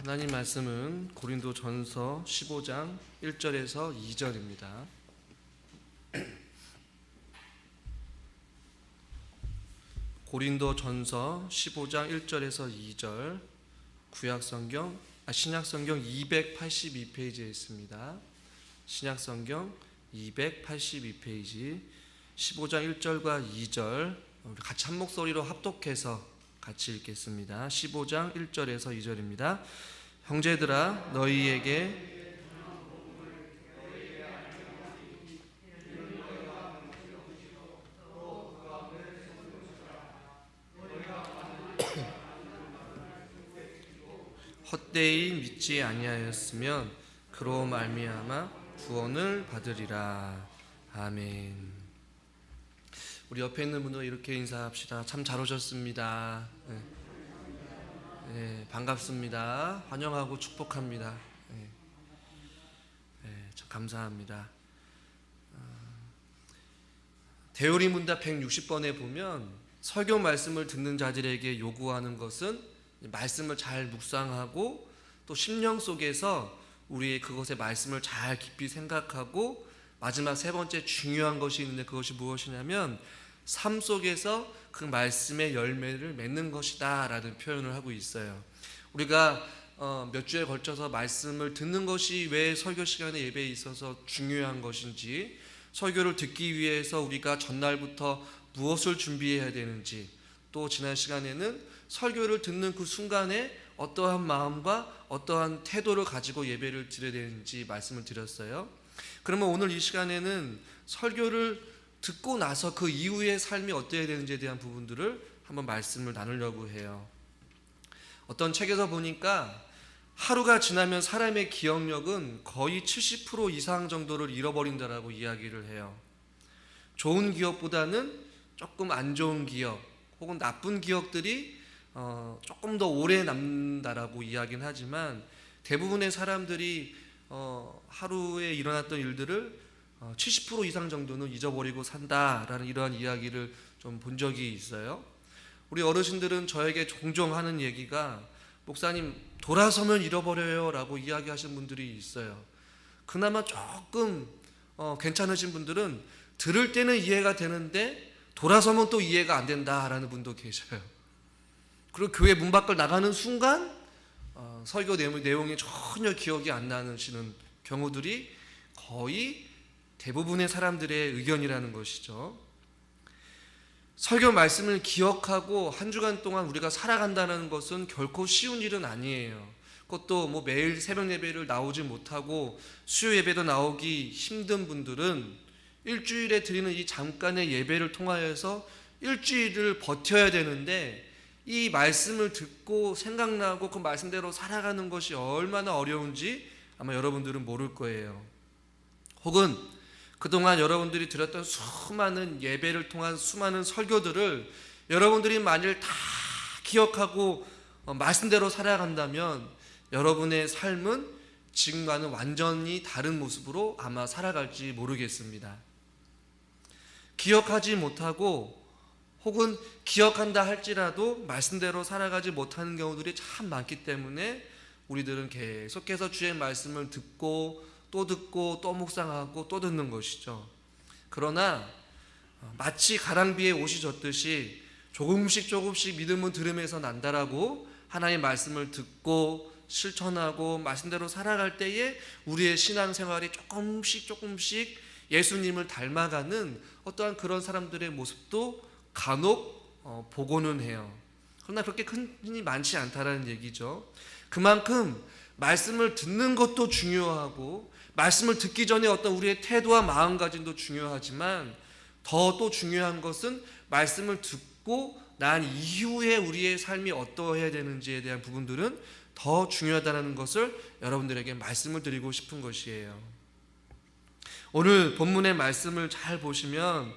하나님 말씀은 고린도전서 15장 1절에서 2절입니다. 고린도전서 15장 1절에서 2절, 신약성경 282페이지에 있습니다. 신약성경 282페이지 15장 1절과 2절 우리 같이 한 목소리로 합독해서 같이 읽겠습니다. 15장 1절에서 2절입니다. 형제들아 너희에게 헛되이 믿지 아니하였으면 그로 말미암아 구원을 받으리라. 아멘. 우리 옆에 있는 분들 이렇게 인사합시다. 참 잘 오셨습니다. 네, 반갑습니다. 환영하고 축복합니다. 참 감사합니다. 대우리 문답 160번에 보면 설교 말씀을 듣는 자들에게 요구하는 것은 말씀을 잘 묵상하고 또 심령 속에서 우리의 그것의 말씀을 잘 깊이 생각하고 마지막 세 번째 중요한 것이 있는데 그것이 무엇이냐면 삶 속에서 그 말씀의 열매를 맺는 것이다 라는 표현을 하고 있어요. 우리가 몇 주에 걸쳐서 말씀을 듣는 것이 왜 설교 시간에 예배에 있어서 중요한 것인지, 설교를 듣기 위해서 우리가 전날부터 무엇을 준비해야 되는지, 또 지난 시간에는 설교를 듣는 그 순간에 어떠한 마음과 어떠한 태도를 가지고 예배를 드려야 되는지 말씀을 드렸어요. 그러면 오늘 이 시간에는 설교를 듣고 나서 그 이후의 삶이 어떠해야 되는지에 대한 부분들을 한번 말씀을 나누려고 해요. 어떤 책에서 보니까 하루가 지나면 사람의 기억력은 거의 70% 이상 정도를 잃어버린다라고 이야기를 해요. 좋은 기억보다는 조금 안 좋은 기억 혹은 나쁜 기억들이 조금 더 오래 남는다라고 이야기는 하지만 대부분의 사람들이 하루에 일어났던 일들을 70% 이상 정도는 잊어버리고 산다라는 이러한 이야기를 좀 본 적이 있어요. 우리 어르신들은 저에게 종종 하는 얘기가, 목사님 돌아서면 잃어버려요 라고 이야기하시는 분들이 있어요. 그나마 조금 괜찮으신 분들은 들을 때는 이해가 되는데 돌아서면 또 이해가 안 된다라는 분도 계셔요. 그리고 교회 문 밖을 나가는 순간 설교 내용이 전혀 기억이 안 나시는 경우들이 거의 대부분의 사람들의 의견이라는 것이죠. 설교 말씀을 기억하고 한 주간 동안 우리가 살아간다는 것은 결코 쉬운 일은 아니에요. 그것도 매일 새벽 예배를 나오지 못하고 수요 예배도 나오기 힘든 분들은 일주일에 드리는 이 잠깐의 예배를 통하여서 일주일을 버텨야 되는데, 이 말씀을 듣고 생각나고 그 말씀대로 살아가는 것이 얼마나 어려운지 아마 여러분들은 모를 거예요. 혹은 그동안 여러분들이 드렸던 수많은 예배를 통한 수많은 설교들을 여러분들이 만일 다 기억하고 말씀대로 살아간다면 여러분의 삶은 지금과는 완전히 다른 모습으로 아마 살아갈지 모르겠습니다. 기억하지 못하고 혹은 기억한다 할지라도 말씀대로 살아가지 못하는 경우들이 참 많기 때문에 우리들은 계속해서 주의 말씀을 듣고 또 묵상하고 또 듣는 것이죠. 그러나 마치 가랑비에 옷이 젖듯이 조금씩 믿음은 들음에서 난다라고 하나님의 말씀을 듣고 실천하고 말씀대로 살아갈 때에 우리의 신앙생활이 조금씩 예수님을 닮아가는 어떠한 그런 사람들의 모습도 간혹 보고는 해요. 그러나 그렇게 흔히 많지 않다라는 얘기죠. 그만큼 말씀을 듣는 것도 중요하고 말씀을 듣기 전에 어떤 우리의 태도와 마음가짐도 중요하지만 더 또 중요한 것은 말씀을 듣고 난 이후에 우리의 삶이 어떠해야 되는지에 대한 부분들은 더 중요하다는 것을 여러분들에게 말씀을 드리고 싶은 것이에요. 오늘 본문의 말씀을 잘 보시면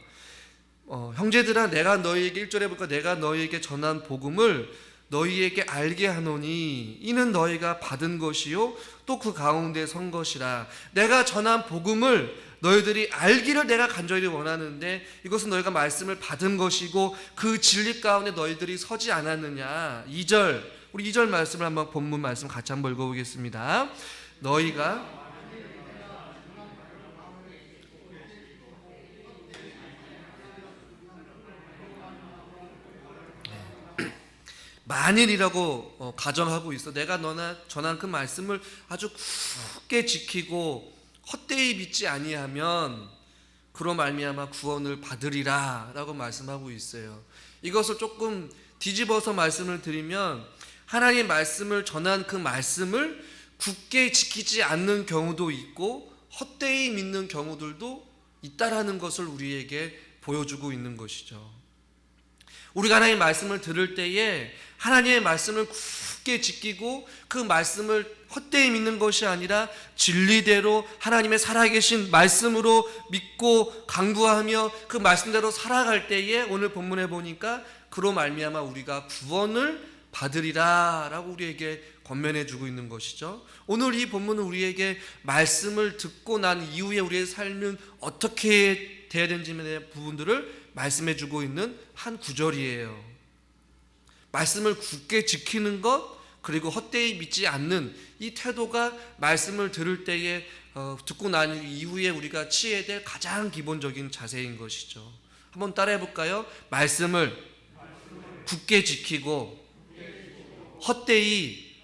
형제들아 내가 너희에게 1절에 보니까 내가 너희에게 전한 복음을 너희에게 알게 하노니 이는 너희가 받은 것이요 또 그 가운데 선 것이라. 내가 전한 복음을 너희들이 알기를 내가 간절히 원하는데 이것은 너희가 말씀을 받은 것이고 그 진리 가운데 너희들이 서지 않았느냐. 2절 우리 2절 말씀을 한번 본문 말씀 같이 한번 읽어보겠습니다. 너희가 만일이라고 가정하고 있어. 내가 너나 전한 그 말씀을 아주 굳게 지키고 헛되이 믿지 아니하면 그로 말미암아 구원을 받으리라 라고 말씀하고 있어요. 이것을 조금 뒤집어서 말씀을 드리면, 하나님의 말씀을 전한 그 말씀을 굳게 지키지 않는 경우도 있고 헛되이 믿는 경우들도 있다라는 것을 우리에게 보여주고 있는 것이죠. 우리가 하나님의 말씀을 들을 때에 하나님의 말씀을 굳게 지키고 그 말씀을 헛되이 믿는 것이 아니라 진리대로 하나님의 살아계신 말씀으로 믿고 강구하며 그 말씀대로 살아갈 때에 오늘 본문에 보니까 그로 말미암아 우리가 구원을 받으리라 라고 우리에게 권면해 주고 있는 것이죠. 오늘 이 본문은 우리에게 말씀을 듣고 난 이후에 우리의 삶은 어떻게 돼야 되는지에 대한 부분들을 말씀해 주고 있는 한 구절이에요. 말씀을 굳게 지키는 것, 그리고 헛되이 믿지 않는 이 태도가 말씀을 들을 때에 듣고 난 이후에 우리가 취해야 될 가장 기본적인 자세인 것이죠. 한번 따라해 볼까요? 말씀을 굳게 지키고 헛되이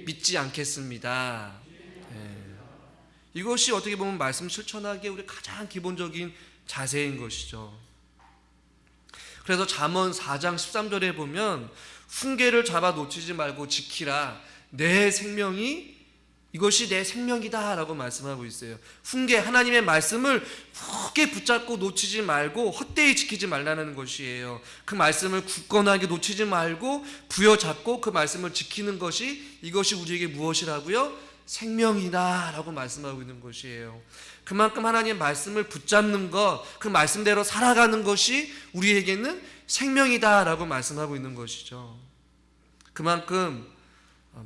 믿지 않겠습니다. 이것이 어떻게 보면 말씀 실천하기에 우리 가장 기본적인 자세인 것이죠. 그래서 잠언 4장 13절에 보면 훈계를 잡아 놓치지 말고 지키라. 내 생명이 이것이 내 생명이다 라고 말씀하고 있어요. 훈계, 하나님의 말씀을 굳게 붙잡고 놓치지 말고 헛되이 지키지 말라는 것이에요. 그 말씀을 굳건하게 놓치지 말고 부여잡고 그 말씀을 지키는 것이, 이것이 우리에게 무엇이라고요? 생명이다 라고 말씀하고 있는 것이에요. 그만큼 하나님의 말씀을 붙잡는 것, 그 말씀대로 살아가는 것이 우리에게는 생명이다 라고 말씀하고 있는 것이죠. 그만큼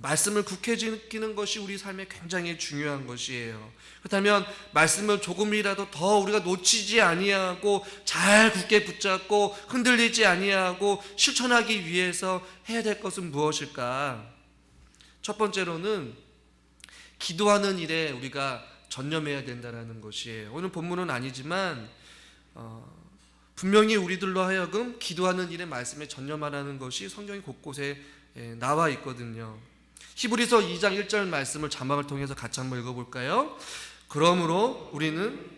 말씀을 굳게 지키는 것이 우리 삶에 굉장히 중요한 것이에요. 그렇다면 말씀을 조금이라도 더 우리가 놓치지 아니하고 잘 굳게 붙잡고 흔들리지 아니하고 실천하기 위해서 해야 될 것은 무엇일까? 첫 번째로는 기도하는 일에 우리가 전념해야 된다는 것이에요. 오늘 본문은 아니지만 분명히 우리들로 하여금 기도하는 일에 말씀에 전념하라는 것이 성경 곳곳에 나와 있거든요. 히브리서 2장 1절 말씀을 자막을 통해서 같이 한번 읽어볼까요? 그러므로 우리는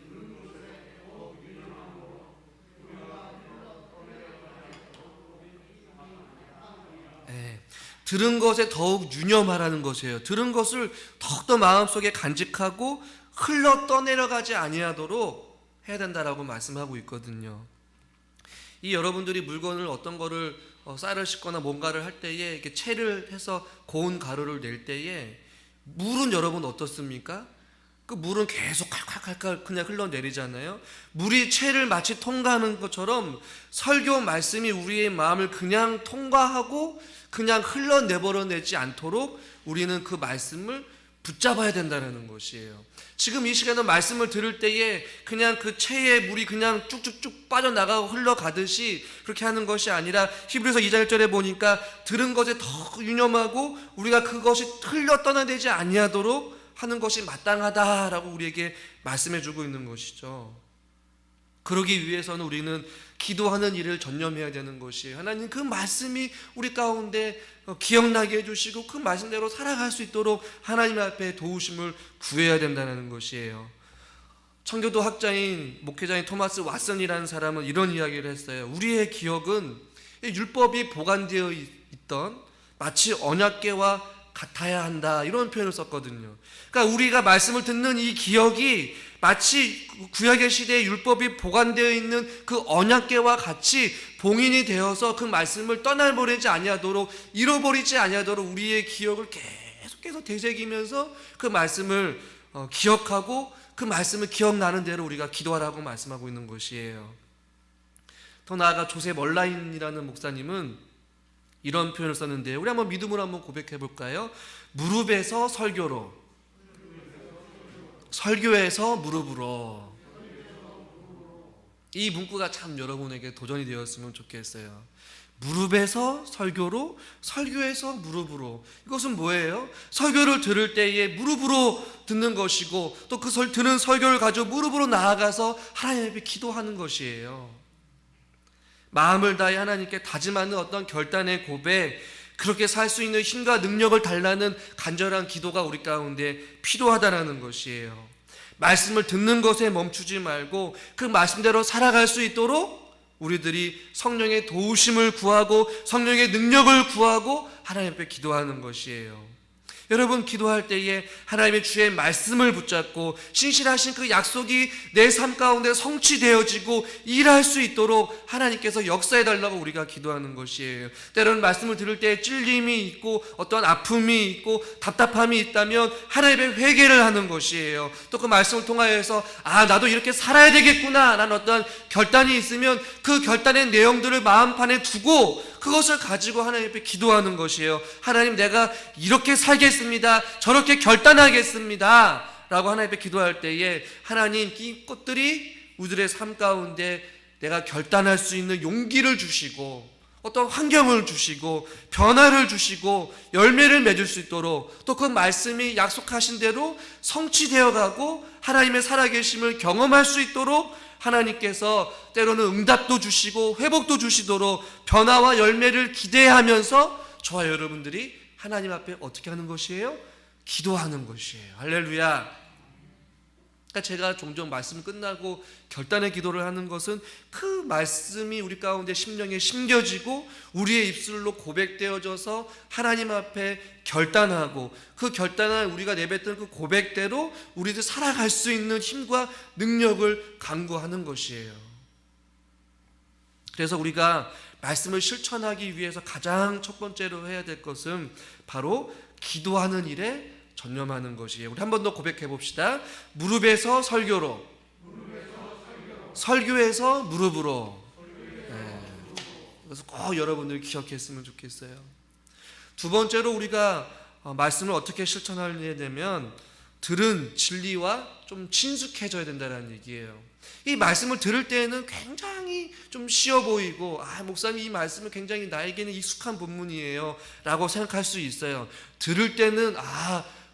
들은 것에 더욱 유념하라는 것이에요. 들은 것을 더욱더 마음속에 간직하고 흘러 떠내려가지 아니하도록 해야 된다라고 말씀하고 있거든요. 이 여러분들이 물건을 어떤 거를 쌀을 씻거나 뭔가를 할 때에 이렇게 채를 해서 고운 가루를 낼 때에 물은 여러분 어떻습니까? 그 물은 계속 칼칼칼칼 그냥 흘러내리잖아요. 물이 채를 마치 통과하는 것처럼 설교 말씀이 우리의 마음을 그냥 통과하고 그냥 흘러내버려내지 않도록 우리는 그 말씀을 붙잡아야 된다는 것이에요. 지금 이 시간에 말씀을 들을 때에 그냥 그 채에 물이 그냥 쭉쭉쭉 빠져나가고 흘러가듯이 그렇게 하는 것이 아니라 히브리서 2장 1절에 보니까 들은 것에 더 유념하고 우리가 그것이 흘러 떠나되지 아니하도록 하는 것이 마땅하다라고 우리에게 말씀해 주고 있는 것이죠. 그러기 위해서는 우리는 기도하는 일을 전념해야 되는 것이에요. 하나님 그 말씀이 우리 가운데 기억나게 해주시고 그 말씀대로 살아갈 수 있도록 하나님 앞에 도우심을 구해야 된다는 것이에요. 청교도 학자인 목회자인 토마스 왓슨이라는 사람은 이런 이야기를 했어요. 우리의 기억은 율법이 보관되어 있던 마치 언약궤와 같아야 한다, 이런 표현을 썼거든요. 그러니까 우리가 말씀을 듣는 이 기억이 마치 구약의 시대에 율법이 보관되어 있는 그 언약궤와 같이 봉인이 되어서 그 말씀을 떠나버리지 아니하도록, 잃어버리지 아니하도록 우리의 기억을 계속해서 되새기면서 그 말씀을 기억하고 그 말씀을 기억나는 대로 우리가 기도하라고 말씀하고 있는 것이에요. 더 나아가 조셉 얼라인이라는 목사님은 이런 표현을 썼는데요. 우리 한번 믿음으로 한번 고백해 볼까요? 무릎에서 설교로, 설교에서 무릎으로. 이 문구가 참 여러분에게 도전이 되었으면 좋겠어요. 무릎에서 설교로, 설교에서 무릎으로. 이것은 뭐예요? 설교를 들을 때에 무릎으로 듣는 것이고, 또 그 들은 설교를 가지고 무릎으로 나아가서 하나님 앞에 기도하는 것이에요. 마음을 다해 하나님께 다짐하는 어떤 결단의 고백, 그렇게 살 수 있는 힘과 능력을 달라는 간절한 기도가 우리 가운데 필요하다는 것이에요. 말씀을 듣는 것에 멈추지 말고 그 말씀대로 살아갈 수 있도록 우리들이 성령의 도우심을 구하고 성령의 능력을 구하고 하나님 앞에 기도하는 것이에요. 여러분, 기도할 때에 하나님의 주의 말씀을 붙잡고 신실하신 그 약속이 내 삶 가운데 성취되어지고 일할 수 있도록 하나님께서 역사해달라고 우리가 기도하는 것이에요. 때로는 말씀을 들을 때 찔림이 있고 어떠한 아픔이 있고 답답함이 있다면 하나님의 회개를 하는 것이에요. 또 그 말씀을 통하여서 나도 이렇게 살아야 되겠구나 라는 어떤 결단이 있으면 그 결단의 내용들을 마음판에 두고 그것을 가지고 하나님 앞에 기도하는 것이에요. 하나님, 내가 이렇게 살겠습니다, 저렇게 결단하겠습니다 라고 하나님 앞에 기도할 때에 하나님 이 것들이 우리들의 삶 가운데 내가 결단할 수 있는 용기를 주시고 어떤 환경을 주시고 변화를 주시고 열매를 맺을 수 있도록, 또 그 말씀이 약속하신 대로 성취되어 가고 하나님의 살아계심을 경험할 수 있도록 하나님께서 때로는 응답도 주시고 회복도 주시도록 변화와 열매를 기대하면서 저와 여러분들이 하나님 앞에 어떻게 하는 것이에요? 기도하는 것이에요. 할렐루야. 그러니까 제가 종종 말씀 끝나고 결단의 기도를 하는 것은 그 말씀이 우리 가운데 심령에 심겨지고 우리의 입술로 고백되어져서 하나님 앞에 결단하고 그 결단을 우리가 내뱉던 그 고백대로 우리들 살아갈 수 있는 힘과 능력을 강구하는 것이에요. 그래서 우리가 말씀을 실천하기 위해서 가장 첫 번째로 해야 될 것은 바로 기도하는 일에 전념하는 것이에요. 우리 한 번 더 고백해 봅시다. 무릎에서 설교로, 설교에서 무릎으로. 네. 그래서 꼭 여러분들이 기억했으면 좋겠어요. 두 번째로 우리가 말씀을 어떻게 실천하게 되면 들은 진리와 좀 친숙해져야 된다는 얘기예요. 이 말씀을 들을 때에는 굉장히 좀 쉬워 보이고 목사님 이 말씀은 굉장히 나에게는 익숙한 본문이에요 라고 생각할 수 있어요. 들을 때는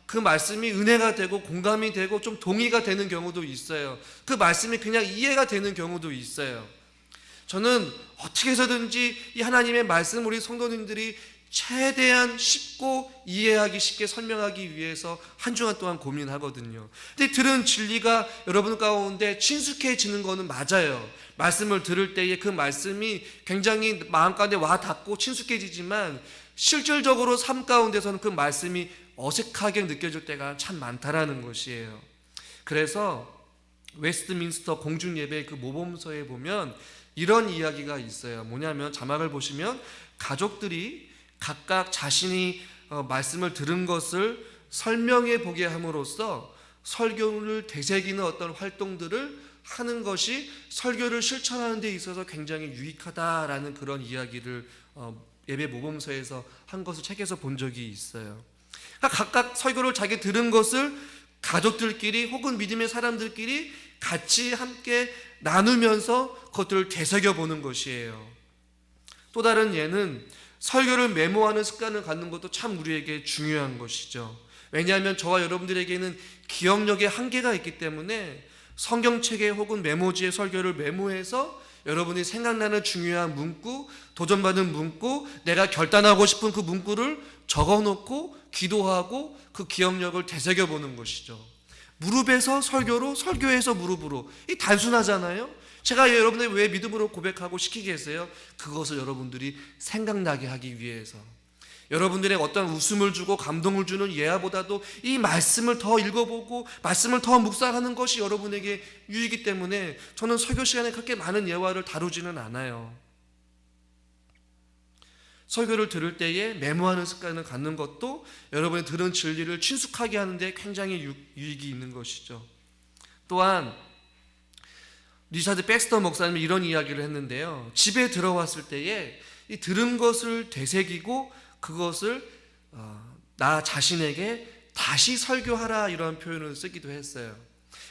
그 말씀이 은혜가 되고 공감이 되고 좀 동의가 되는 경우도 있어요. 그 말씀이 그냥 이해가 되는 경우도 있어요. 저는 어떻게 해서든지 이 하나님의 말씀 우리 성도님들이 최대한 쉽고 이해하기 쉽게 설명하기 위해서 한 주간 동안 고민하거든요. 근데 들은 진리가 여러분 가운데 친숙해지는 거는 맞아요. 말씀을 들을 때에 그 말씀이 굉장히 마음 가운데 와 닿고 친숙해지지만 실질적으로 삶 가운데서는 그 말씀이 어색하게 느껴질 때가 참 많다라는 것이에요. 그래서 웨스트민스터 공중예배 그 모범서에 보면 이런 이야기가 있어요. 뭐냐면 자막을 보시면 가족들이 각각 자신이 말씀을 들은 것을 설명해 보게 함으로써 설교를 되새기는 어떤 활동들을 하는 것이 설교를 실천하는 데 있어서 굉장히 유익하다라는 그런 이야기를 예배 모범서에서 한 것을 책에서 본 적이 있어요. 각각 설교를 자기 들은 것을 가족들끼리 혹은 믿음의 사람들끼리 같이 함께 나누면서 그것들을 되새겨보는 것이에요. 또 다른 예는 설교를 메모하는 습관을 갖는 것도 참 우리에게 중요한 것이죠. 왜냐하면 저와 여러분들에게는 기억력에 한계가 있기 때문에 성경책에 혹은 메모지에 설교를 메모해서 여러분이 생각나는 중요한 문구, 도전받은 문구, 내가 결단하고 싶은 그 문구를 적어놓고 기도하고 그 기억력을 되새겨보는 것이죠. 무릎에서 설교로, 설교에서 무릎으로. 이 단순하잖아요. 제가 여러분들 왜 믿음으로 고백하고 시키겠어요? 그것을 여러분들이 생각나게 하기 위해서. 여러분들의 어떤 웃음을 주고 감동을 주는 예화보다도 이 말씀을 더 읽어보고 말씀을 더 묵상하는 것이 여러분에게 유익이기 때문에 저는 설교 시간에 그렇게 많은 예화를 다루지는 않아요. 설교를 들을 때에 메모하는 습관을 갖는 것도 여러분이 들은 진리를 친숙하게 하는데 굉장히 유익이 있는 것이죠. 또한 리차드 백스터 목사님이 이런 이야기를 했는데요. 집에 들어왔을 때에 이 들은 것을 되새기고 그것을 나 자신에게 다시 설교하라 이런 표현을 쓰기도 했어요.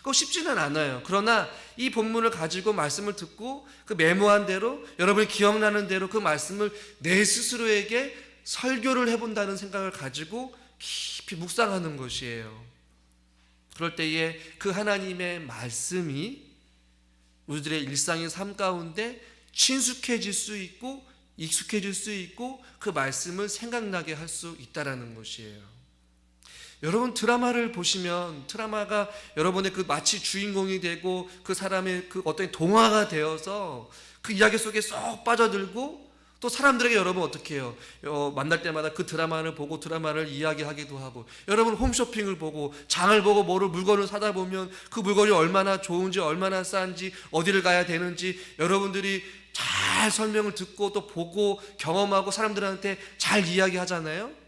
그거 쉽지는 않아요. 그러나 이 본문을 가지고 말씀을 듣고 그 메모한 대로 여러분이 기억나는 대로 그 말씀을 내 스스로에게 설교를 해본다는 생각을 가지고 깊이 묵상하는 것이에요. 그럴 때에 그 하나님의 말씀이 우리들의 일상의 삶 가운데 친숙해질 수 있고 익숙해질 수 있고 그 말씀을 생각나게 할 수 있다라는 것이에요. 여러분 드라마를 보시면 드라마가 여러분의 그 마치 주인공이 되고 그 사람의 그 어떤 동화가 되어서 그 이야기 속에 쏙 빠져들고 또 사람들에게 여러분 어떻게 해요? 만날 때마다 그 드라마를 보고 드라마를 이야기하기도 하고 여러분 홈쇼핑을 보고 장을 보고 물건을 사다 보면 그 물건이 얼마나 좋은지 얼마나 싼지 어디를 가야 되는지 여러분들이 잘 설명을 듣고 또 보고 경험하고 사람들한테 잘 이야기하잖아요.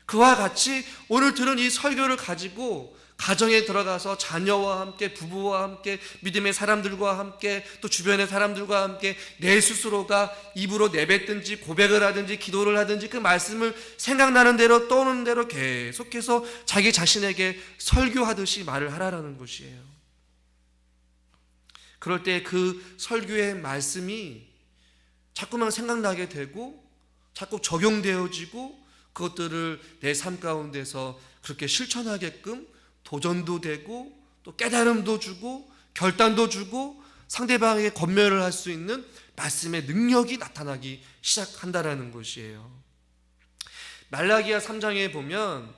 그와 같이 오늘 들은 이 설교를 가지고 가정에 들어가서 자녀와 함께 부부와 함께 믿음의 사람들과 함께 또 주변의 사람들과 함께 내 스스로가 입으로 내뱉든지 고백을 하든지 기도를 하든지 그 말씀을 생각나는 대로 떠오르는 대로 계속해서 자기 자신에게 설교하듯이 말을 하라는 것이에요. 그럴 때 그 설교의 말씀이 자꾸만 생각나게 되고 자꾸 적용되어지고 그것들을 내 삶 가운데서 그렇게 실천하게끔 도전도 되고 또 깨달음도 주고 결단도 주고 상대방에게 권면을 할 수 있는 말씀의 능력이 나타나기 시작한다라는 것이에요. 말라기야 3장에 보면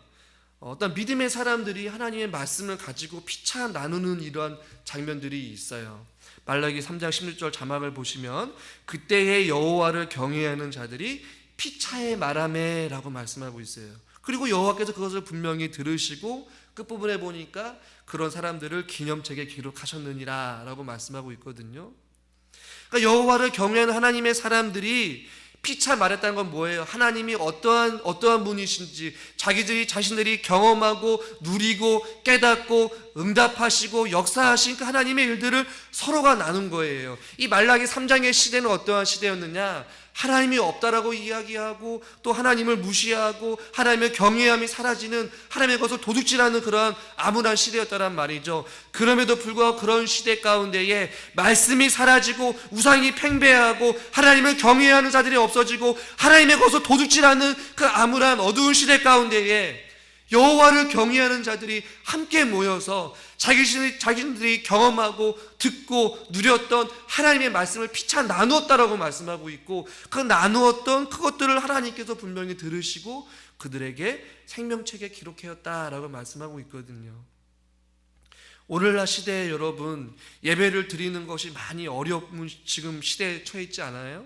어떤 믿음의 사람들이 하나님의 말씀을 가지고 피차 나누는 이러한 장면들이 있어요. 말라기 3장 16절 자막을 보시면 그때의 여호와를 경외하는 자들이 피차에 말하매 라고 말씀하고 있어요. 그리고 여호와께서 그것을 분명히 들으시고 끝부분에 보니까 그런 사람들을 기념책에 기록하셨느니라 라고 말씀하고 있거든요. 그러니까 여호와를 경외하는 하나님의 사람들이 피차 말했다는 건 뭐예요? 하나님이 어떠한 분이신지 자신들이 경험하고 누리고 깨닫고 응답하시고 역사하신 그 하나님의 일들을 서로가 나눈 거예요. 이 말라기 3장의 시대는 어떠한 시대였느냐? 하나님이 없다라고 이야기하고 또 하나님을 무시하고 하나님의 경외함이 사라지는 하나님의 것을 도둑질하는 그러한 암울한 시대였다란 말이죠. 그럼에도 불구하고 그런 시대 가운데에 말씀이 사라지고 우상이 팽배하고 하나님을 경외하는 자들이 없어지고 하나님의 것을 도둑질하는 그 암울한 어두운 시대 가운데에 여호와를 경외하는 자들이 함께 모여서 자신들이 경험하고 듣고 누렸던 하나님의 말씀을 피차 나누었다라고 말씀하고 있고 그 나누었던 그것들을 하나님께서 분명히 들으시고 그들에게 생명책에 기록하였다라고 말씀하고 있거든요. 오늘날 시대에 여러분 예배를 드리는 것이 많이 어려운 지금 시대에 처해 있지 않아요?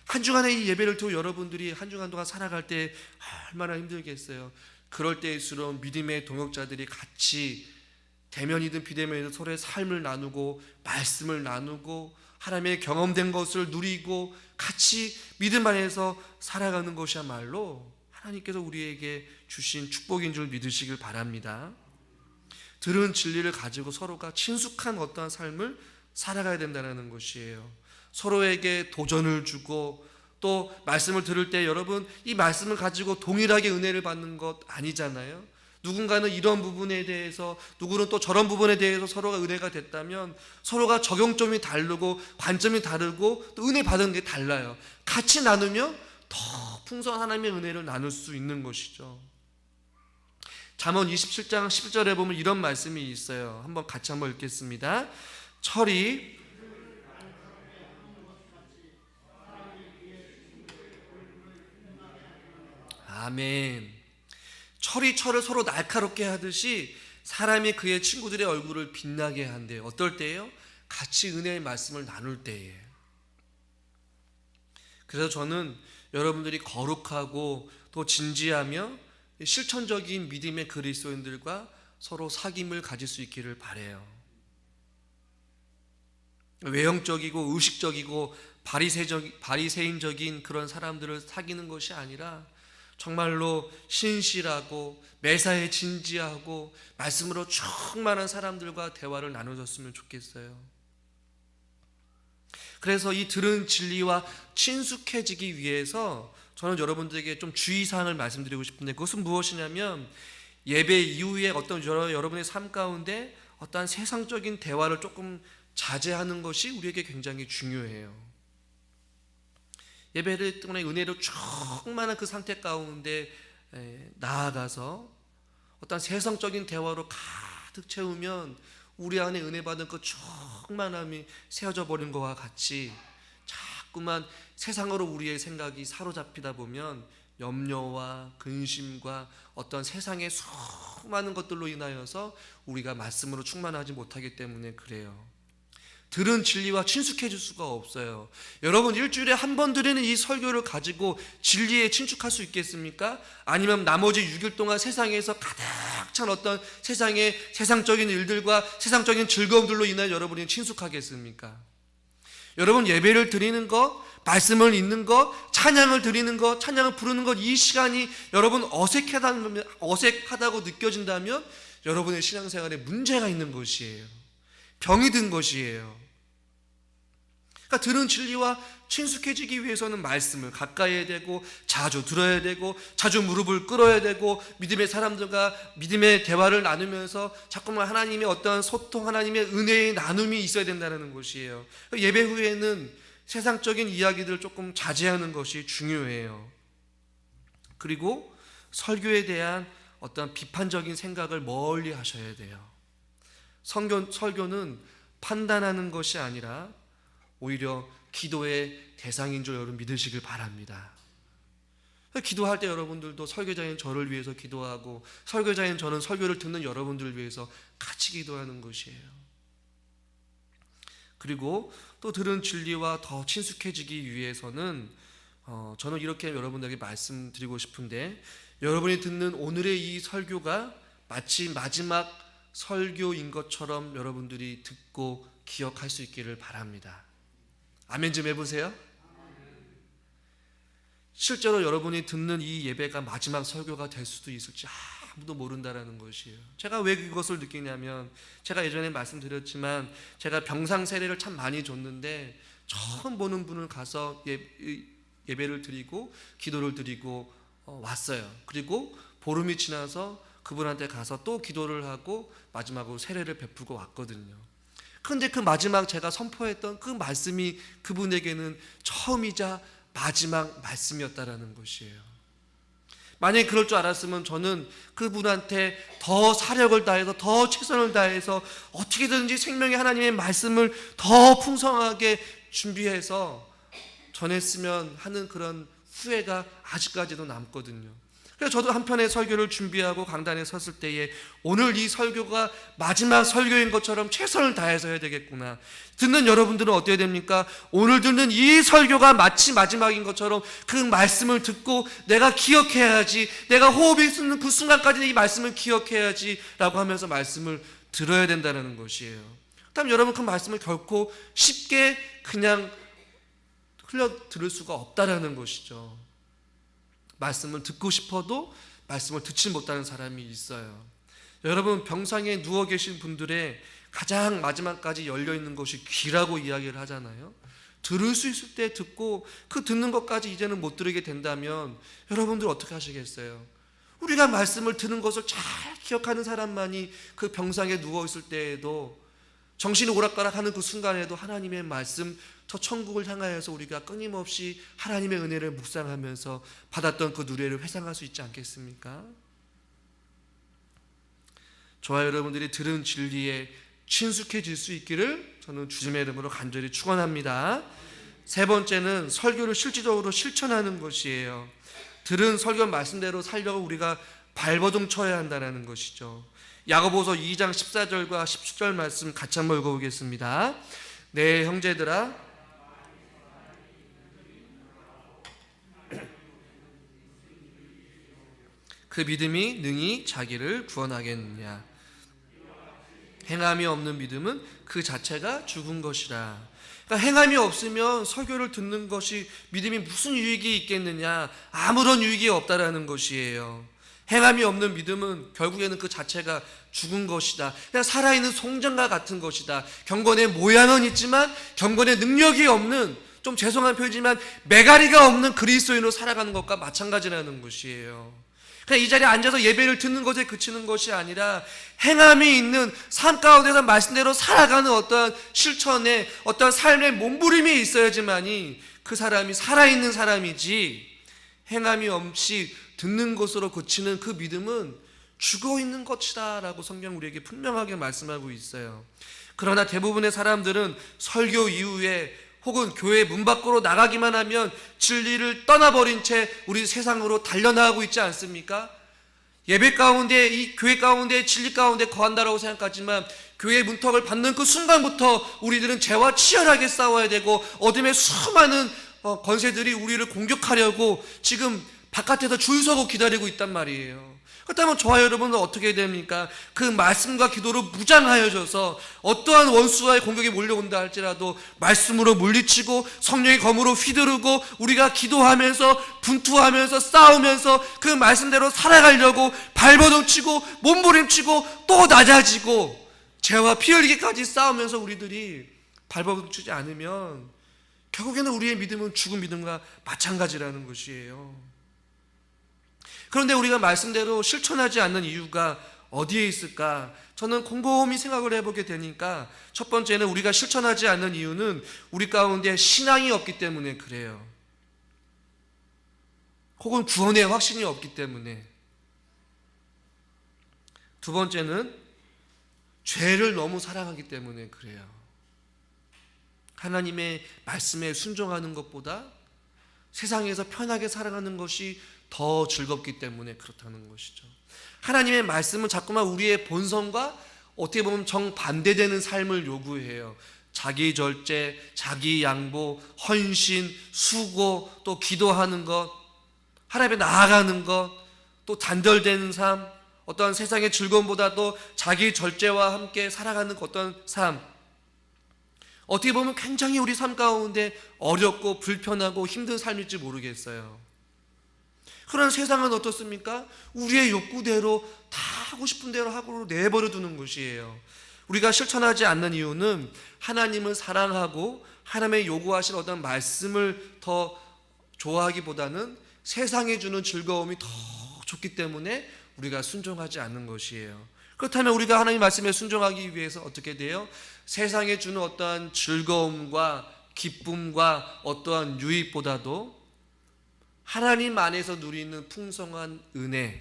한 주간의 이 예배를 두고 여러분들이 한 주간 동안 살아갈 때 얼마나 힘들겠어요. 그럴 때일수록 믿음의 동역자들이 같이 대면이든 비대면이든 서로의 삶을 나누고 말씀을 나누고 하나님의 경험된 것을 누리고 같이 믿음 안에서 살아가는 것이야말로 하나님께서 우리에게 주신 축복인 줄 믿으시길 바랍니다. 들은 진리를 가지고 서로가 친숙한 어떠한 삶을 살아가야 된다는 것이에요. 서로에게 도전을 주고 또 말씀을 들을 때 여러분 이 말씀을 가지고 동일하게 은혜를 받는 것 아니잖아요. 누군가는 이런 부분에 대해서 누구는 또 저런 부분에 대해서 서로가 은혜가 됐다면 서로가 적용점이 다르고 관점이 다르고 또 은혜 받은 게 달라요. 같이 나누면 더 풍성한 하나님의 은혜를 나눌 수 있는 것이죠. 잠언 27장 11절에 보면 이런 말씀이 있어요. 한번 같이 한번 읽겠습니다. 철이 아멘. 철이 철을 서로 날카롭게 하듯이 사람이 그의 친구들의 얼굴을 빛나게 한대요. 어떨 때예요? 같이 은혜의 말씀을 나눌 때에. 그래서 저는 여러분들이 거룩하고 또 진지하며 실천적인 믿음의 그리스도인들과 서로 사귐을 가질 수 있기를 바라요. 외형적이고 의식적이고 바리새인적인 그런 사람들을 사귀는 것이 아니라 정말로 신실하고 매사에 진지하고 말씀으로 충만한 사람들과 대화를 나눠줬으면 좋겠어요. 그래서 이 들은 진리와 친숙해지기 위해서 저는 여러분들에게 좀 주의사항을 말씀드리고 싶은데 그것은 무엇이냐면 예배 이후에 어떤 여러분의 삶 가운데 어떠한 세상적인 대화를 조금 자제하는 것이 우리에게 굉장히 중요해요. 예배를 때문에 은혜로 충만한 그 상태 가운데 나아가서 어떤 세상적인 대화로 가득 채우면 우리 안에 은혜 받은 그 충만함이 세워져 버린 것과 같이 자꾸만 세상으로 우리의 생각이 사로잡히다 보면 염려와 근심과 어떤 세상의 수많은 것들로 인하여서 우리가 말씀으로 충만하지 못하기 때문에 그래요. 들은 진리와 친숙해질 수가 없어요. 여러분, 일주일에 한 번 드리는 이 설교를 가지고 진리에 친숙할 수 있겠습니까? 아니면 나머지 6일 동안 세상에서 가득 찬 어떤 세상의 세상적인 일들과 세상적인 즐거움들로 인하여 여러분이 친숙하겠습니까? 여러분, 예배를 드리는 것, 말씀을 읽는 것, 찬양을 드리는 것, 찬양을 부르는 것, 이 시간이 여러분 어색하다고 느껴진다면 여러분의 신앙생활에 문제가 있는 것이에요. 병이 든 것이에요. 그러니까 들은 진리와 친숙해지기 위해서는 말씀을 가까이 해야 되고 자주 들어야 되고 자주 무릎을 꿇어야 되고 믿음의 사람들과 믿음의 대화를 나누면서 자꾸만 하나님의 어떤 소통, 하나님의 은혜의 나눔이 있어야 된다는 것이에요. 예배 후에는 세상적인 이야기들을 조금 자제하는 것이 중요해요. 그리고 설교에 대한 어떤 비판적인 생각을 멀리 하셔야 돼요. 설교는 판단하는 것이 아니라 오히려 기도의 대상인 줄 여러분 믿으시길 바랍니다. 기도할 때 여러분들도 설교자인 저를 위해서 기도하고 설교자인 저는 설교를 듣는 여러분들을 위해서 같이 기도하는 것이에요. 그리고 또 들은 진리와 더 친숙해지기 위해서는 저는 이렇게 여러분들에게 말씀드리고 싶은데, 여러분이 듣는 오늘의 이 설교가 마치 마지막 설교인 것처럼 여러분들이 듣고 기억할 수 있기를 바랍니다. 아멘 좀 해보세요. 실제로 여러분이 듣는 이 예배가 마지막 설교가 될 수도 있을지 아무도 모른다라는 것이에요. 제가 왜 그것을 느끼냐면, 제가 예전에 말씀드렸지만 제가 병상 세례를 참 많이 줬는데 처음 보는 분을 가서 예배를 드리고 기도를 드리고 왔어요. 그리고 보름이 지나서 그분한테 가서 또 기도를 하고 마지막으로 세례를 베풀고 왔거든요. 그런데 그 마지막 제가 선포했던 그 말씀이 그분에게는 처음이자 마지막 말씀이었다라는 것이에요. 만약에 그럴 줄 알았으면 저는 그분한테 더 사력을 다해서 더 최선을 다해서 어떻게든지 생명의 하나님의 말씀을 더 풍성하게 준비해서 전했으면 하는 그런 후회가 아직까지도 남거든요. 그래서 저도 한편의 설교를 준비하고 강단에 섰을 때에 오늘 이 설교가 마지막 설교인 것처럼 최선을 다해서 해야 되겠구나. 듣는 여러분들은 어떻게 됩니까? 오늘 듣는 이 설교가 마치 마지막인 것처럼 그 말씀을 듣고 내가 기억해야지, 내가 호흡이 쓰는 그 순간까지 이 말씀을 기억해야지 라고 하면서 말씀을 들어야 된다는 것이에요. 그다음 여러분, 그 말씀을 결코 쉽게 그냥 흘려 들을 수가 없다라는 것이죠. 말씀을 듣고 싶어도 말씀을 듣지 못하는 사람이 있어요. 여러분, 병상에 누워 계신 분들의 가장 마지막까지 열려있는 것이 귀라고 이야기를 하잖아요. 들을 수 있을 때 듣고 그 듣는 것까지 이제는 못 들으게 된다면 여러분들 어떻게 하시겠어요? 우리가 말씀을 듣는 것을 잘 기억하는 사람만이 그 병상에 누워있을 때에도, 정신이 오락가락하는 그 순간에도 하나님의 말씀, 저 천국을 향하여서 우리가 끊임없이 하나님의 은혜를 묵상하면서 받았던 그 누리를 회상할 수 있지 않겠습니까? 저와 여러분들이 들은 진리에 친숙해질 수 있기를 저는 주님의 이름으로 간절히 축원합니다. 세 번째는 설교를 실질적으로 실천하는 것이에요. 들은 설교 말씀대로 살려고 우리가 발버둥 쳐야 한다는 것이죠. 야고보서 2장 14절과 17절 말씀 같이 한번 읽어보겠습니다. 네, 형제들아, 그 믿음이 능히 자기를 구원하겠느냐. 행함이 없는 믿음은 그 자체가 죽은 것이라. 그러니까 행함이 없으면 설교를 듣는 것이 믿음이 무슨 유익이 있겠느냐, 아무런 유익이 없다라는 것이에요. 행함이 없는 믿음은 결국에는 그 자체가 죽은 것이다. 그냥 살아있는 송장과 같은 것이다. 경건의 모양은 있지만 경건의 능력이 없는, 좀 죄송한 표현이지만 메가리가 없는 그리스도인으로 살아가는 것과 마찬가지라는 것이에요. 그냥 이 자리에 앉아서 예배를 듣는 것에 그치는 것이 아니라 행함이 있는 삶 가운데서 말씀대로 살아가는 어떠한 실천에 어떠한 삶의 몸부림이 있어야지만이 그 사람이 살아있는 사람이지, 행함이 없이 듣는 것으로 그치는 그 믿음은 죽어있는 것이다 라고 성경 우리에게 분명하게 말씀하고 있어요. 그러나 대부분의 사람들은 설교 이후에 혹은 교회 문 밖으로 나가기만 하면 진리를 떠나버린 채 우리 세상으로 달려나가고 있지 않습니까? 예배 가운데, 이 교회 가운데, 진리 가운데 거한다라고 생각하지만 교회 문턱을 받는 그 순간부터 우리들은 죄와 치열하게 싸워야 되고 어둠의 수많은 권세들이 우리를 공격하려고 지금 바깥에서 줄 서고 기다리고 있단 말이에요. 그렇다면 저와 여러분은 어떻게 됩니까? 그 말씀과 기도로 무장하여져서 어떠한 원수와의 공격이 몰려온다 할지라도 말씀으로 물리치고 성령의 검으로 휘두르고 우리가 기도하면서 분투하면서 싸우면서 그 말씀대로 살아가려고 발버둥치고 몸부림치고 또 낮아지고 죄와 피 흘리기까지 싸우면서 우리들이 발버둥치지 않으면 결국에는 우리의 믿음은 죽은 믿음과 마찬가지라는 것이에요. 그런데 우리가 말씀대로 실천하지 않는 이유가 어디에 있을까? 저는 곰곰이 생각을 해보게 되니까 첫 번째는 우리가 실천하지 않는 이유는 우리 가운데 신앙이 없기 때문에 그래요. 혹은 구원의 확신이 없기 때문에. 두 번째는 죄를 너무 사랑하기 때문에 그래요. 하나님의 말씀에 순종하는 것보다 세상에서 편하게 살아가는 것이 더 즐겁기 때문에 그렇다는 것이죠. 하나님의 말씀은 자꾸만 우리의 본성과 어떻게 보면 정반대되는 삶을 요구해요. 자기 절제, 자기 양보, 헌신, 수고, 또 기도하는 것, 하나님 앞에 나아가는 것, 또 단절되는 삶, 어떠한 세상의 즐거움보다도 자기 절제와 함께 살아가는 어떤 삶, 어떻게 보면 굉장히 우리 삶 가운데 어렵고 불편하고 힘든 삶일지 모르겠어요. 그런 세상은 어떻습니까? 우리의 욕구대로 다 하고 싶은 대로 하고 내버려 두는 것이에요. 우리가 실천하지 않는 이유는 하나님을 사랑하고 하나님의 요구하신 어떤 말씀을 더 좋아하기보다는 세상에 주는 즐거움이 더 좋기 때문에 우리가 순종하지 않는 것이에요. 그렇다면 우리가 하나님 말씀에 순종하기 위해서 어떻게 돼요? 세상에 주는 어떠한 즐거움과 기쁨과 어떠한 유익보다도 하나님 안에서 누리는 풍성한 은혜,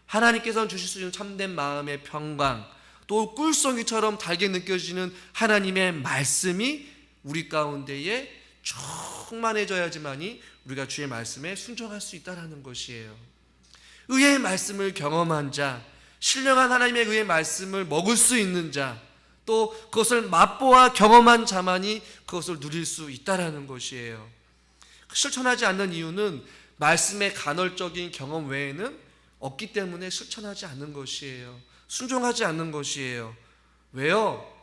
하나님께서 주실 수 있는 참된 마음의 평강, 또 꿀송이처럼 달게 느껴지는 하나님의 말씀이 우리 가운데에 충만해져야지만이 우리가 주의 말씀에 순종할 수 있다는 것이에요. 의의 말씀을 경험한 자, 신령한 하나님의 의의 말씀을 먹을 수 있는 자, 또 그것을 맛보아 경험한 자만이 그것을 누릴 수 있다는 것이에요. 실천하지 않는 이유는 말씀의 간헐적인 경험 외에는 없기 때문에 실천하지 않는 것이에요. 순종하지 않는 것이에요. 왜요?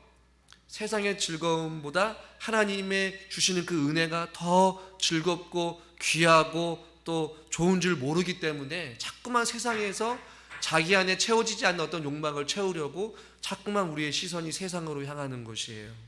세상의 즐거움보다 하나님의 주시는 그 은혜가 더 즐겁고 귀하고 또 좋은 줄 모르기 때문에 자꾸만 세상에서 자기 안에 채워지지 않는 어떤 욕망을 채우려고 자꾸만 우리의 시선이 세상으로 향하는 것이에요.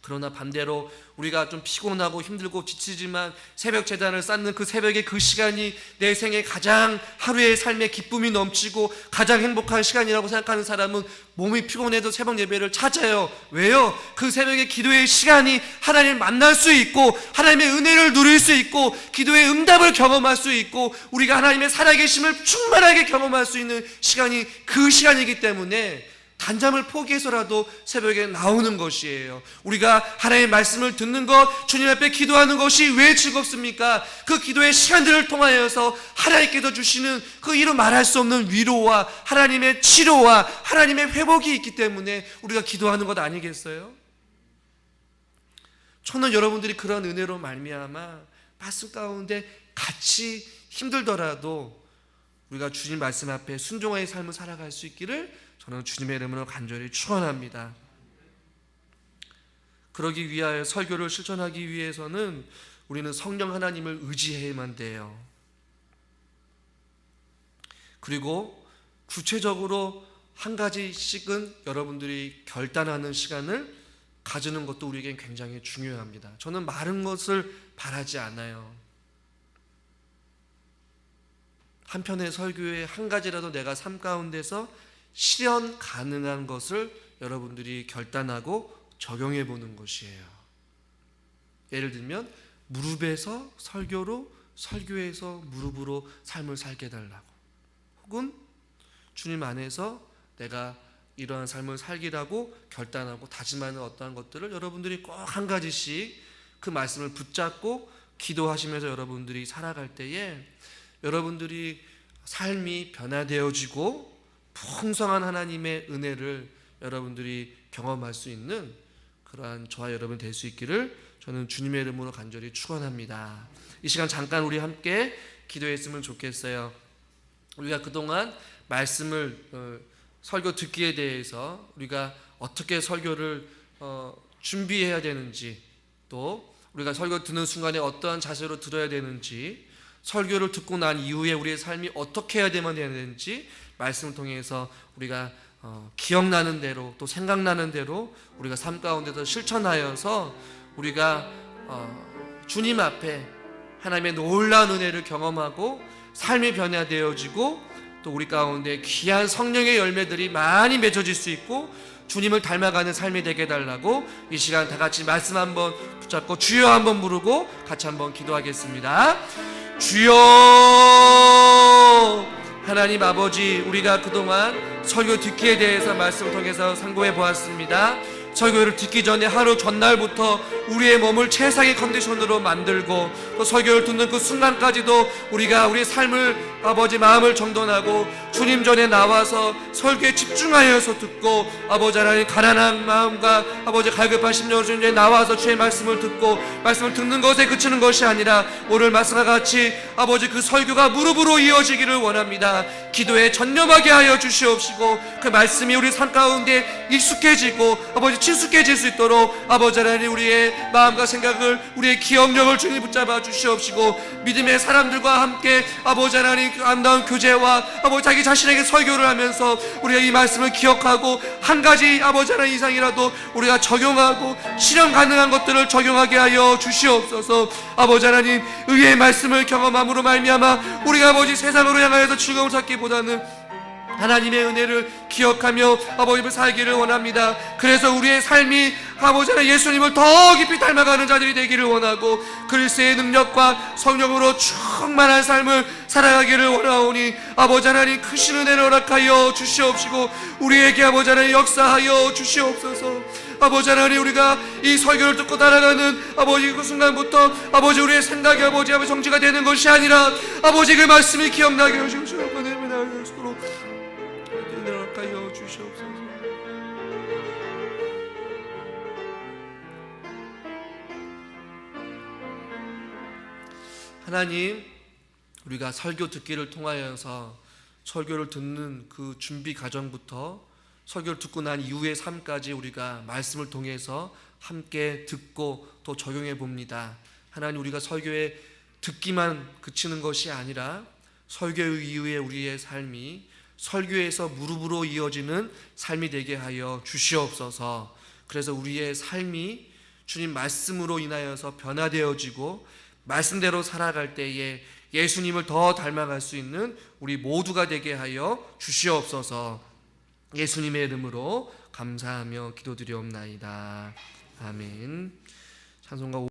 그러나 반대로 우리가 좀 피곤하고 힘들고 지치지만 새벽 제단을 쌓는 그 새벽의 그 시간이 내 생에 가장 하루의 삶의 기쁨이 넘치고 가장 행복한 시간이라고 생각하는 사람은 몸이 피곤해도 새벽 예배를 찾아요. 왜요? 그 새벽의 기도의 시간이 하나님을 만날 수 있고 하나님의 은혜를 누릴 수 있고 기도의 응답을 경험할 수 있고 우리가 하나님의 살아계심을 충만하게 경험할 수 있는 시간이 그 시간이기 때문에 단잠을 포기해서라도 새벽에 나오는 것이에요. 우리가 하나님의 말씀을 듣는 것, 주님 앞에 기도하는 것이 왜 즐겁습니까? 그 기도의 시간들을 통하여서 하나님께서 주시는 그 이루 말할 수 없는 위로와 하나님의 치료와 하나님의 회복이 있기 때문에 우리가 기도하는 것 아니겠어요? 저는 여러분들이 그런 은혜로 말미암아 말씀 가운데 같이 힘들더라도 우리가 주님 말씀 앞에 순종의 삶을 살아갈 수 있기를 저는 주님의 이름으로 간절히 축원합니다. 그러기 위하여 설교를 실천하기 위해서는 우리는 성령 하나님을 의지해야만 돼요. 그리고 구체적으로 한 가지씩은 여러분들이 결단하는 시간을 가지는 것도 우리에겐 굉장히 중요합니다. 저는 많은 것을 바라지 않아요. 한편의 설교에 한 가지라도 내가 삶 가운데서 실현 가능한 것을 여러분들이 결단하고 적용해 보는 것이에요. 예를 들면 무릎에서 설교로, 설교에서 무릎으로 삶을 살게 해달라고, 혹은 주님 안에서 내가 이러한 삶을 살기라고 결단하고 다짐하는 어떠한 것들을 여러분들이 꼭 한 가지씩 그 말씀을 붙잡고 기도하시면서 여러분들이 살아갈 때에 여러분들이 삶이 변화되어지고 풍성한 하나님의 은혜를 여러분들이 경험할 수 있는 그러한 저와 여러분 될 수 있기를 저는 주님의 이름으로 간절히 축원합니다. 이 시간 잠깐 우리 함께 기도했으면 좋겠어요. 우리가 그동안 말씀을 설교 듣기에 대해서 우리가 어떻게 설교를 준비해야 되는지, 또 우리가 설교 듣는 순간에 어떠한 자세로 들어야 되는지, 설교를 듣고 난 이후에 우리의 삶이 어떻게 해야 되는지 말씀을 통해서 우리가 기억나는 대로 또 생각나는 대로 우리가 삶 가운데서 실천하여서 우리가 주님 앞에 하나님의 놀라운 은혜를 경험하고 삶이 변화되어지고 또 우리 가운데 귀한 성령의 열매들이 많이 맺어질 수 있고 주님을 닮아가는 삶이 되게 해달라고 이 시간 다 같이 말씀 한번 붙잡고 주여 한번 부르고 같이 한번 기도하겠습니다. 주여, 하나님 아버지, 우리가 그동안 설교 듣기에 대해서 말씀을 통해서 상고해 보았습니다. 설교를 듣기 전에 하루 전날부터 우리의 몸을 최상의 컨디션으로 만들고 또 설교를 듣는 그 순간까지도 우리가 우리의 삶을 아버지 마음을 정돈하고 주님 전에 나와서 설교에 집중하여서 듣고 아버지 하나님 가난한 마음과 아버지 갈급한 심령으로 주님께 나와서 주의 말씀을 듣고 말씀을 듣는 것에 그치는 것이 아니라 오늘 말씀과 같이 아버지 그 설교가 무릎으로 이어지기를 원합니다. 기도에 전념하게 하여 주시옵시고 그 말씀이 우리 삶 가운데 익숙해지고 아버지 친숙해질 수 있도록 아버지 하나님 우리의 마음과 생각을 우리의 기억력을 주님 붙잡아 주시옵시고 믿음의 사람들과 함께 아버지 하나님 그 아름다운 교제와 아버지 자기 자신에게 설교를 하면서 우리가 이 말씀을 기억하고 한 가지 아버지 하나님 이상이라도 우리가 적용하고 실현 가능한 것들을 적용하게 하여 주시옵소서. 아버지 하나님 의의 말씀을 경험함으로 말미암아 우리가 아버지 세상으로 향하여서 즐거움을 찾기보다는 하나님의 은혜를 기억하며 아버지를 살기를 원합니다. 그래서 우리의 삶이 아버지 하나님 예수님을 더 깊이 닮아가는 자들이 되기를 원하고 그리스도의 능력과 성령으로 충만한 삶을 살아가기를 원하오니 아버지 하나님 크신 은혜를 허락하여 주시옵시고 우리에게 아버지 하나님 역사하여 주시옵소서. 아버지 하나님 우리가 이 설교를 듣고 따라가는 아버지 그 순간부터 아버지 우리의 생각이 아버지 정지가 되는 것이 아니라 아버지 그 말씀이 기억나게 해주시옵소서. 하여 주시옵소서. 하나님, 우리가 설교 듣기를 통하여서 설교를 듣는 그 준비 과정부터 설교를 듣고 난 이후의 삶까지 우리가 말씀을 통해서 함께 듣고 또 적용해 봅니다. 하나님, 우리가 설교에 듣기만 그치는 것이 아니라 설교 이후에 우리의 삶이 설교에서 무릎으로 이어지는 삶이 되게 하여 주시옵소서. 그래서 우리의 삶이 주님 말씀으로 인하여서 변화되어지고 말씀대로 살아갈 때에 예수님을 더 닮아갈 수 있는 우리 모두가 되게 하여 주시옵소서. 예수님의 이름으로 감사하며 기도드리옵나이다. 아멘. 찬송가